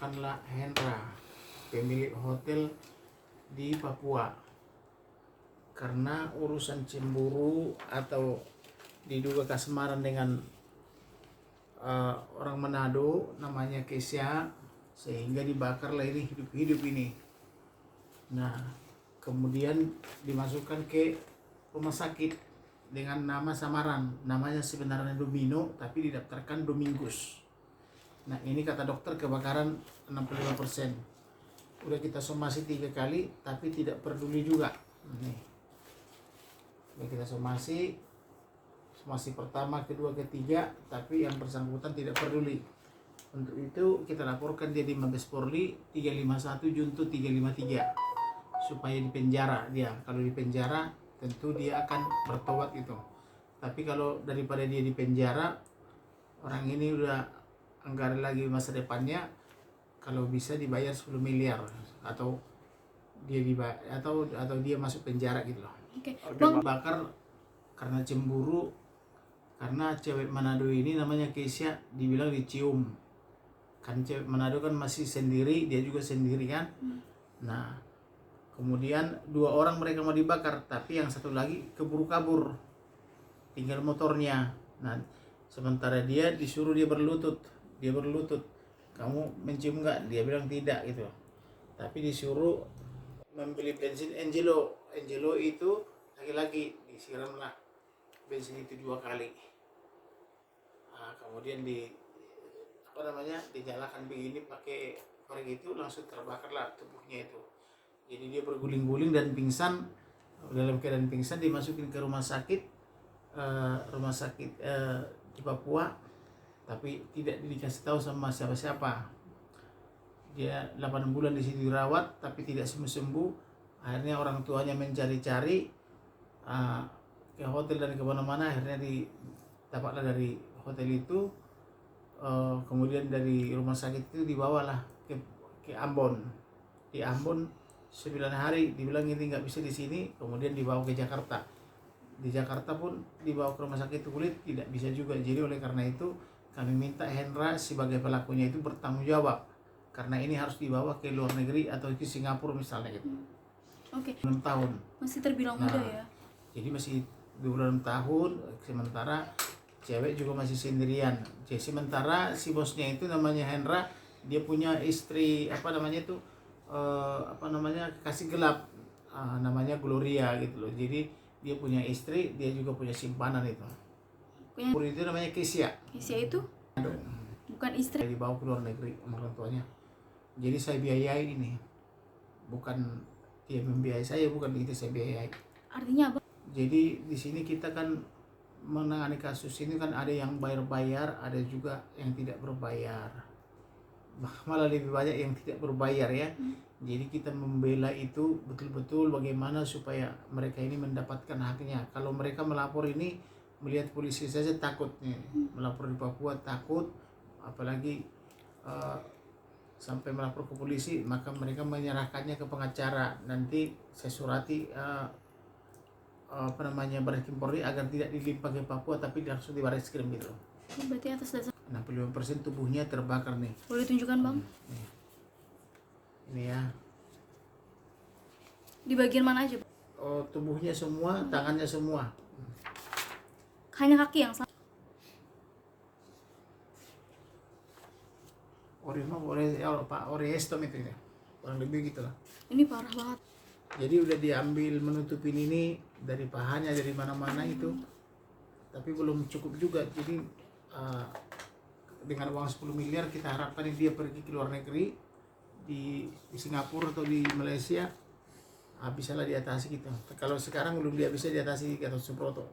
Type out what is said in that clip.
ditangkapkanlah Hendra, pemilik hotel di Papua, karena urusan cemburu atau diduga kasmaran dengan orang Manado namanya Kesya, sehingga dibakarlah ini hidup-hidup ini. Nah, kemudian dimasukkan ke rumah sakit dengan nama samaran, namanya sebenarnya Domino tapi didaftarkan Domingus. Nah, ini kata dokter kebakaran 65%. Udah kita somasi 3 kali tapi tidak peduli juga. Nih. Udah kita somasi pertama, kedua, ketiga, tapi yang bersangkutan tidak peduli. Untuk itu kita laporkan dia di Mabes Polri 351 Junto 353 supaya dipenjara dia. Kalau dipenjara tentu dia akan bertobat itu. Tapi kalau daripada dia dipenjara, orang ini udah anggaran lagi masa depannya, kalau bisa dibayar 10 miliar atau dia atau dia masuk penjara gitu loh. Oke. Bakar karena cemburu, karena cewek Manado ini namanya Kesya, dibilang dicium. Kan cewek Manado kan masih sendiri, dia juga sendiri kan. Nah, kemudian 2 orang mereka mau dibakar, tapi yang satu lagi keburu kabur, tinggal motornya. Nah, sementara dia disuruh dia berlutut, kamu mencium nggak? Dia bilang tidak gitu. Tapi disuruh membeli bensin Angelo itu lagi-lagi disiramlah bensin itu 2 kali. Nah, kemudian dinyalakan begini pakai korek itu, langsung terbakarlah tubuhnya itu. Jadi dia berguling-guling dan pingsan. Dalam keadaan pingsan dimasukin ke rumah sakit di Papua, tapi tidak dikasih tahu sama siapa-siapa. Dia 8 bulan di situ dirawat tapi tidak sembuh-sembuh. Akhirnya orang tuanya mencari-cari ke hotel dan kemana-mana. Akhirnya didapatlah dari hotel itu. Kemudian dari rumah sakit itu dibawalah ke Ambon. Di Ambon 9 hari, dibilang ini nggak bisa di sini. Kemudian dibawa ke Jakarta. Di Jakarta pun dibawa ke rumah sakit kulit, tidak bisa juga. Jadi oleh karena itu kami minta Hendra sebagai pelakunya itu bertanggung jawab, karena ini harus dibawa ke luar negeri atau ke Singapura misalnya gitu. Oke. 6 tahun. Masih terbilang muda ya. Jadi masih 26 tahun, sementara cewek juga masih sendirian. Jadi sementara si bosnya itu namanya Hendra, dia punya istri kasih gelap, namanya Gloria gitu loh. Jadi dia punya istri, dia juga punya simpanan itu. Itu namanya Kesya. Kesya itu bukan istri. Dibawa ke luar negeri sama orang tuanya. Jadi saya biayai ini, bukan dia membiayai saya, bukan itu saya biayai. Artinya apa? Jadi di sini kita kan menangani kasus ini kan ada yang bayar-bayar, ada juga yang tidak berbayar. Malah lebih banyak yang tidak berbayar ya. Jadi kita membela itu betul-betul bagaimana supaya mereka ini mendapatkan haknya. Kalau mereka melapor ini, melihat polisi saja takut nih. Melapor di Papua takut, apalagi sampai melapor ke polisi, maka mereka menyerahkannya ke pengacara. Nanti saya surati Baris Krim Polri agar tidak dilimpah ke Papua tapi langsung di Baris Krim gitu. Berarti atas dasar 65% tubuhnya terbakar nih. Boleh tunjukkan bang? Ini ya. Di bagian mana aja? Oh, tubuhnya semua, tangannya semua. Hanya kaki yang sama. Oriestom itu ya. Kurang lebih gitulah. Ini parah banget. Jadi udah diambil menutupin ini dari pahanya, dari mana-mana itu, tapi belum cukup juga. Jadi dengan uang 10 miliar kita harapkan dia pergi ke luar negeri, di Singapura atau di Malaysia, bisalah diatasi gitu. Kalau sekarang belum dia bisa diatasi Gatot Subroto.